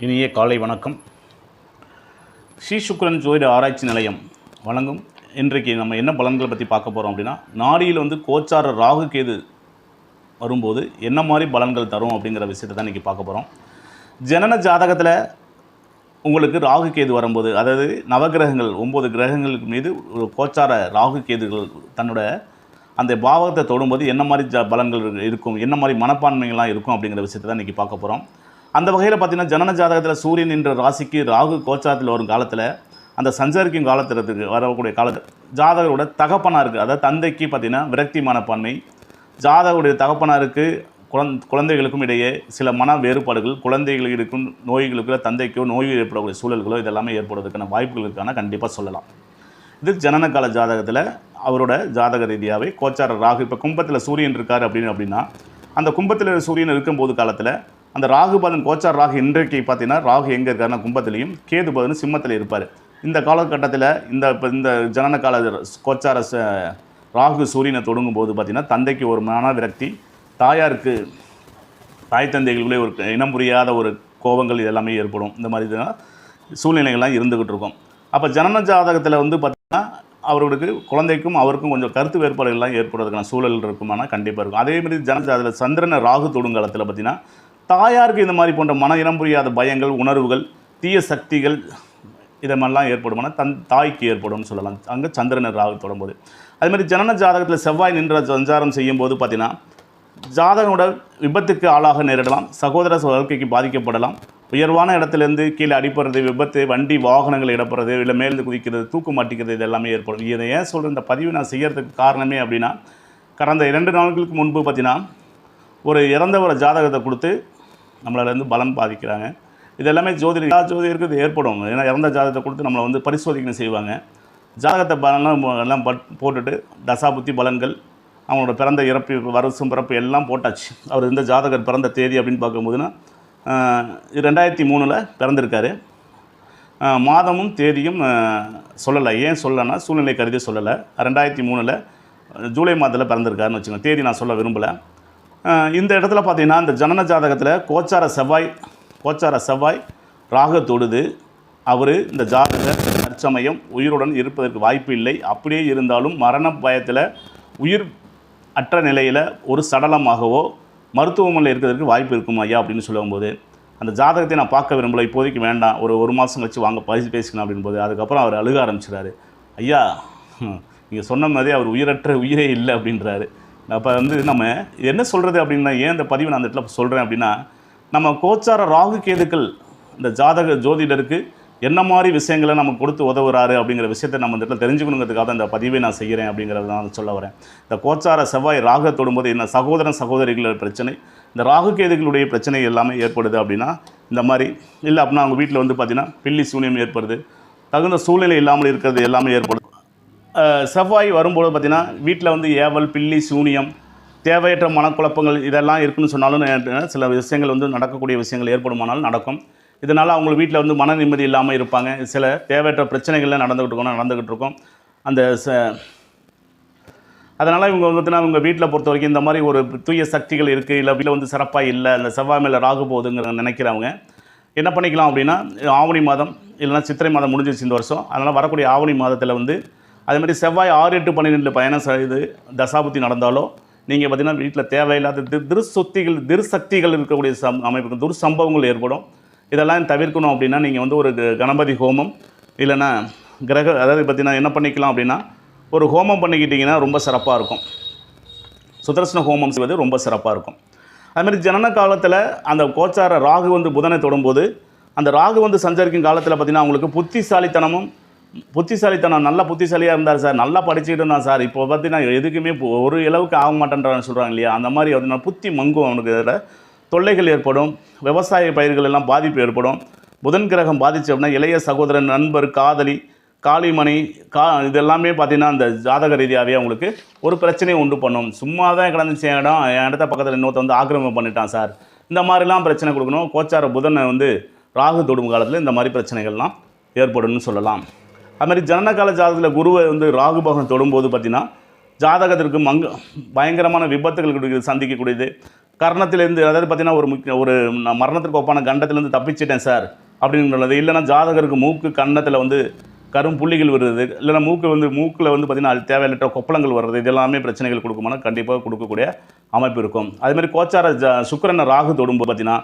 இனிய காலை வணக்கம். ஸ்ரீ சுக்கிரன் ஜோதிட ஆராய்ச்சி நிலையம் வழங்கும் இன்றைக்கு நம்ம என்ன பலன்களை பற்றி பார்க்க போகிறோம் அப்படின்னா, நாடியில் கோச்சார ராகு கேது வரும்போது என்ன மாதிரி பலன்கள் தரும் அப்படிங்கிற விஷயத்தை தான் இன்றைக்கி பார்க்க போகிறோம். ஜனன ஜாதகத்தில் உங்களுக்கு ராகு கேது வரும்போது, அதாவது நவகிரகங்கள் 9 கிரகங்களுக்கு மீது ஒரு கோச்சார ராகு கேதுகள் தன்னோட அந்த பாவகத்தை தொடும்போது என்ன மாதிரி பலன்கள் இருக்கும், என்ன மாதிரி மனப்பான்மைகள்லாம் இருக்கும் அப்படிங்கிற விஷயத்தை தான் இன்றைக்கி பார்க்க போகிறோம். அந்த வகையில் பார்த்திங்கன்னா, ஜனன ஜாதகத்தில் சூரியன் என்ற ராசிக்கு ராகு கோச்சாரத்தில் வரும் காலத்தில், அந்த சஞ்சரிக்கும் காலத்திற்கு வரக்கூடிய காலத்தில் ஜாதகரோட தகப்பனாருக்கு, அதாவது தந்தைக்கு பார்த்திங்கன்னா விரக்தி மனப்பான்மை, ஜாதகருடைய தகப்பனாருக்கு குழந்தைகளுக்கும் இடையே சில மன வேறுபாடுகள், குழந்தைகளுக்கு இருக்கும் நோய்களுக்கு தந்தைக்கோ நோய் ஏற்படக்கூடிய சூழல்களோ இதெல்லாமே ஏற்படுவதற்கான வாய்ப்புகள் இருக்கான கண்டிப்பாக சொல்லலாம். இது ஜனன கால ஜாதகத்தில் அவரோட ஜாதக ரீதியாகவே கோச்சார ராகு, இப்போ கும்பத்தில் சூரியன் இருக்கார் அப்படின்னா அந்த கும்பத்தில் சூரியன் இருக்கும்போது காலத்தில் அந்த ராகு பலன் கோச்சார ராகு இன்றைக்கு பார்த்தீங்கன்னா ராகு எங்கே இருக்காருன்னா கும்பத்திலையும், கேது பலன் சிம்மத்தில் இருப்பார். இந்த காலகட்டத்தில் இந்த ஜனன கால கோச்சார ராகு சூரியனை தொடங்கும் போது பார்த்திங்கன்னா தந்தைக்கு ஒரு மன விரக்தி, தாயாருக்கு தாய் தந்தைகளுக்குள்ளே ஒரு இனம் புரியாத ஒரு கோபங்கள் இதெல்லாமே ஏற்படும். இந்த மாதிரி சூழ்நிலைகள்லாம் இருந்துக்கிட்டு இருக்கும். அப்போ ஜனன ஜாதகத்தில் பார்த்திங்கன்னா அவர்களுக்கு குழந்தைக்கும் அவருக்கும் கொஞ்சம் கருத்து வேறுபாடுகள்லாம் ஏற்படுறதுக்கான சூழல் இருக்குமானா கண்டிப்பாக இருக்கும். அதேமாதிரி ஜனன ஜாதகத்தில் சந்திரனை ராகு தொடுங்காலத்தில் பார்த்திங்கன்னா தாயாருக்கு இந்த மாதிரி போன்ற மன இனம் புரியாத பயங்கள், உணர்வுகள், தீய சக்திகள் இதெல்லாம் ஏற்படுமானா தாய்க்கு ஏற்படும்னு சொல்லலாம், அங்கே சந்திரனை ராகு தொடும்போது. அதேமாதிரி ஜனன ஜாதகத்தில் செவ்வாய் நின்ற சஞ்சாரம் செய்யும்போது பார்த்திங்கன்னா ஜாதகனோட விபத்துக்கு ஆளாக நேரிடலாம், சகோதர வாழ்க்கைக்கு பாதிக்கப்படலாம், உயர்வான இடத்துலேருந்து கீழே அடிப்படுறது, விபத்து, வண்டி வாகனங்கள் இடப்படுறது, இல்லை மேலேருந்து குதிக்கிறது, தூக்கு மாட்டிக்கிறது, இது எல்லாமே ஏற்படும். இதை ஏன் சொல்கிற இந்த பதிவு நான் செய்கிறதுக்கு காரணமே அப்படின்னா, கடந்த 2 நாட்களுக்கு முன்பு பார்த்திங்கன்னா ஒரு இறந்த ஒரு ஜாதகத்தை கொடுத்து நம்மளாலேருந்து பலன் பாதிக்கிறாங்க. இது எல்லாமே ஜோதிடருக்கு இது ஏற்படும். ஏன்னா இறந்த ஜாதகத்தை கொடுத்து நம்மளை பரிசோதனை செய்வாங்க. ஜாதகத்தை பலன்லாம் எல்லாம் போட்டுட்டு தசாபுத்தி பலன்கள், அவங்களோட பிறந்த இறப்பு, வருஷம், பிறப்பு எல்லாம் போட்டாச்சு. அவர் இந்த ஜாதகர் பிறந்த தேதி அப்படின்னு பார்க்கும்போதுன்னா 2003 பிறந்திருக்காரு. மாதமும் தேதியும் சொல்லலை. ஏன் சொல்லலைன்னா சூழ்நிலை கருதி சொல்லலை. 2003 ஜூலை மாதத்தில் பிறந்திருக்காருன்னு வச்சுக்கோங்க. தேதி நான் சொல்ல விரும்பலை. இந்த இடத்துல பார்த்திங்கன்னா இந்த ஜனன ஜாதகத்தில் கோச்சார செவ்வாய் ராகு தொடுது. அவர் இந்த ஜாதகர் தற்சமயம் உயிருடன் இருப்பதற்கு வாய்ப்பு இல்லை. அப்படியே இருந்தாலும் மரண பயத்தில் உயிர் அற்ற நிலையில் ஒரு சடலமாகவோ மருத்துவமனையில் இருக்கிறதுக்கு வாய்ப்பு இருக்கும் ஐயா அப்படின்னு சொல்லும்போது, அந்த ஜாதகத்தை நான் பார்க்க விரும்பலை, இப்போதைக்கு வேண்டாம், ஒரு மாதம் கழிச்சு வாங்க பேசிக்கணும் அப்படின்போது, அதுக்கப்புறம் அவர் அழுக ஆரம்பிச்சிடாரு. ஐயா நீங்கள் சொன்ன மாதிரி அவர் உயிரே இல்லை அப்படின்றாரு. அப்போ நம்ம என்ன சொல்கிறது அப்படின்னா, ஏன் இந்த பதிவு நான் அந்த இடத்துல சொல்கிறேன் அப்படின்னா, நம்ம கோச்சார ராகு கேதுக்கள் இந்த ஜோதிடருக்கு என்ன மாதிரி விஷயங்களை நம்ம கொடுத்து உதவுறாரு அப்படிங்கிற விஷயத்தை நம்ம இந்த இடத்துல தெரிஞ்சுக்கணுங்கிறதுக்காக தான் இந்த பதிவை நான் செய்கிறேன் அப்படிங்கிறத நான் சொல்ல வரேன். இந்த கோச்சார செவ்வாய் ராகு தொடும்போது என்ன சகோதரிகளோட பிரச்சனை, இந்த ராகு கேதுகளுடைய பிரச்சனை எல்லாமே ஏற்படுது அப்படின்னா, இந்த மாதிரி இல்லை அப்படின்னா அவங்க வீட்டில் பார்த்திங்கன்னா பில்லி சூனியம் ஏற்படுது, தகுந்த சூழ்நிலை இல்லாமல் இருக்கிறது எல்லாமே ஏற்படுது. செவ்வாய் வரும்போது பார்த்திங்கன்னா வீட்டில் ஏவல், பில்லி, சூனியம், தேவையற்ற மனக்குழப்பங்கள் இதெல்லாம் இருக்குதுன்னு சொன்னாலும் சில விஷயங்கள் நடக்கக்கூடிய விஷயங்கள் ஏற்படுமானாலும் நடக்கும். இதனால் அவங்க வீட்டில் மன நிம்மதி இல்லாமல் இருப்பாங்க. சில தேவையற்ற பிரச்சனைகள்லாம் நடந்துக்கிட்டு இருக்கும். அந்த அதனால் இவங்க இவங்க வீட்டில் பொறுத்த வரைக்கும் இந்த மாதிரி ஒரு தூய சக்திகள் இருக்குது, இல்லை வீட்டில் சிறப்பாக இல்லை, அந்த செவ்வாய் மேலே ராகு போகுதுங்கிற நினைக்கிறவங்க என்ன பண்ணிக்கலாம் அப்படின்னா, ஆவணி மாதம் இல்லைனா சித்திரை மாதம் முடிஞ்சிருச்சு இந்த வருஷம். அதனால் வரக்கூடிய ஆவணி மாதத்தில் அதேமாதிரி செவ்வாய் 6, 8, 12 பயணம் செய்து தசாபுத்தி நடந்தாலோ நீங்கள் பார்த்திங்கன்னா வீட்டில் தேவையில்லாத திருசக்திகள் இருக்கக்கூடிய அமைப்புகள், துர்சம்பவங்கள் ஏற்படும். இதெல்லாம் தவிர்க்கணும் அப்படின்னா நீங்கள் ஒரு கணபதி ஹோமம் இல்லைன்னா அதாவது பார்த்திங்கன்னா என்ன பண்ணிக்கலாம் அப்படின்னா, ஒரு ஹோமம் பண்ணிக்கிட்டிங்கன்னா ரொம்ப சிறப்பாக இருக்கும். சுதர்சன ஹோமம் செய்வது ரொம்ப சிறப்பாக இருக்கும். அதுமாதிரி ஜனன காலத்தில் அந்த கோச்சார ராகு புதனை தொடும்போது, அந்த ராகு சஞ்சரிக்கும் காலத்தில் பார்த்திங்கன்னா அவங்களுக்கு புத்திசாலித்தனம் நல்ல புத்திசாலியாக இருந்தார் சார், நல்லா படிச்சுக்கிட்டு இருந்தான் சார், இப்போ பார்த்தீங்கன்னா எதுக்குமே ஒரு அளவுக்கு ஆக மாட்டேன்றான்னு சொல்கிறாங்க இல்லையா, அந்த மாதிரி புத்தி மங்கும், அவனுக்கு இதில் தொல்லைகள் ஏற்படும், விவசாய பயிர்கள் எல்லாம் பாதிப்பு ஏற்படும். புதன் கிரகம் பாதிச்சு அப்படின்னா இளைய சகோதரன், நண்பர், காதலி, காளிமணி இதெல்லாமே பார்த்திங்கன்னா அந்த ஜாதக ரீதியாகவே அவங்களுக்கு ஒரு பிரச்சனையை உண்டு பண்ணும். சும்மா தான் கிடந்துச்சு என் இடத்த பக்கத்தில் இன்னொருத்த ஆக்கிரமிப்பு பண்ணிட்டான் சார், இந்த மாதிரிலாம் பிரச்சனை கொடுக்கணும். கோச்சார புதனை ராகு தொடும் காலத்தில் இந்த மாதிரி பிரச்சனைகள்லாம் ஏற்படும்னு சொல்லலாம். அதுமாதிரி ஜனனகால ஜாதகத்தில் குருவை ராகு பகவான் தொடும்போது பார்த்திங்கன்னா ஜாதகத்திற்கு பயங்கரமான விபத்துகள் சந்திக்கக்கூடியது, கர்ணத்திலேருந்து, அதாவது பார்த்தீங்கன்னா ஒரு நான் மரணத்திற்கு ஒப்பான கண்டத்திலேருந்து தப்பிச்சிட்டேன் சார் அப்படின்றது, இல்லைன்னா ஜாதகருக்கு மூக்கு கன்னத்தில் வந்து கரும் புள்ளிகள் வருது, இல்லைன்னா மூக்கில் வந்து பார்த்திங்கன்னா அது தேவையில்லற்ற கொப்பளங்கள் வர்றது, இதெல்லாமே பிரச்சனைகள் கொடுக்குமானா கண்டிப்பாக கொடுக்கக்கூடிய அமைப்பு இருக்கும். அதேமாதிரி கோச்சார சுக்கிரனை ராகு தொடும்போது பார்த்திங்கன்னா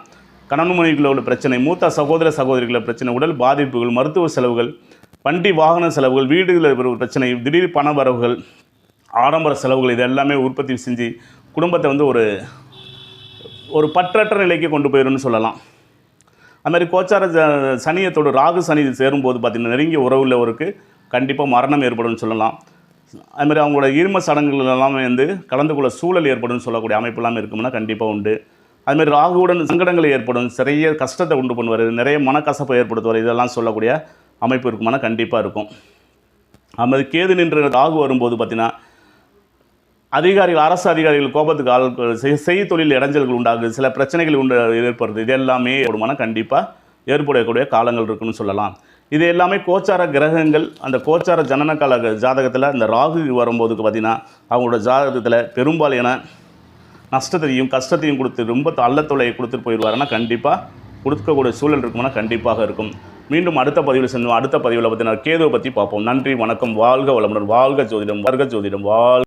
கணவன் மனைவிக்குள்ள உள்ள பிரச்சனை, மூத்த சகோதரிகள பிரச்சனை, உடல் பாதிப்புகள், மருத்துவ செலவுகள், வண்டி வாகன செலவுகள், வீடுகளில் பிரச்சனை, திடீர் பண வரவுகள், ஆடம்பர செலவுகள், இது எல்லாமே உற்பத்தி செஞ்சு குடும்பத்தை வந்து ஒரு பற்றற்ற நிலைக்கு கொண்டு போயிடும்னு சொல்லலாம். அதுமாதிரி கோச்சார சனியத்தோடு ராகு சனி சேரும்போது பார்த்திங்கன்னா நெருங்கிய உறவுள்ளவருக்கு கண்டிப்பாக மரணம் ஏற்படும்னு சொல்லலாம். அதுமாதிரி அவங்களோட ஈர்ம சடங்குகள் எல்லாமே வந்து கலந்து கொள்ள சூழல் ஏற்படும்னு சொல்லக்கூடிய அமைப்பு எல்லாமே இருக்கும்னா கண்டிப்பாக உண்டு. அதுமாதிரி ராகுவுடன் சங்கடங்கள் ஏற்படும், நிறைய கஷ்டத்தை உண்டு பண்ணுவார், நிறைய மனக்கசப்பை ஏற்படுத்துவார், இதெல்லாம் சொல்லக்கூடிய அமைப்பு இருக்குமானா கண்டிப்பாக இருக்கும். அதுமாதிரி கேது நின்ற ராகு வரும்போது பார்த்திங்கன்னா அதிகாரிகள், அரசு அதிகாரிகள் கோபத்துக்கு செய்தொழில் இடைஞ்சல்கள் உண்டாகுது, சில பிரச்சனைகள் ஏற்படுது, இது எல்லாமே ஏற்படுமானா கண்டிப்பாக ஏற்படக்கூடிய காலங்கள் இருக்குன்னு சொல்லலாம். இது எல்லாமே கோச்சார கிரகங்கள், அந்த கோச்சார ஜனன கால ஜாதகத்தில் அந்த ராகு வரும்போதுக்கு பார்த்திங்கன்னா அவங்களோட ஜாதகத்தில் பெரும்பாலான நஷ்டத்தையும் கஷ்டத்தையும் கொடுத்து ரொம்ப அல்லத்தொலையை கொடுத்துட்டு போயிடுவாருன்னா கண்டிப்பாக கொடுக்கக்கூடிய சூழல் இருக்குமானா கண்டிப்பாக இருக்கும். மீண்டும் அடுத்த பதிவில் செஞ்சோம். அடுத்த பதிவில் பார்த்தீங்கன்னா கேதுவை பற்றி பார்ப்போம். நன்றி, வணக்கம், வாழ்க வளமுடன், வாழ்க ஜோதிடம், வர்க்க ஜோதிடம், வாழ்க.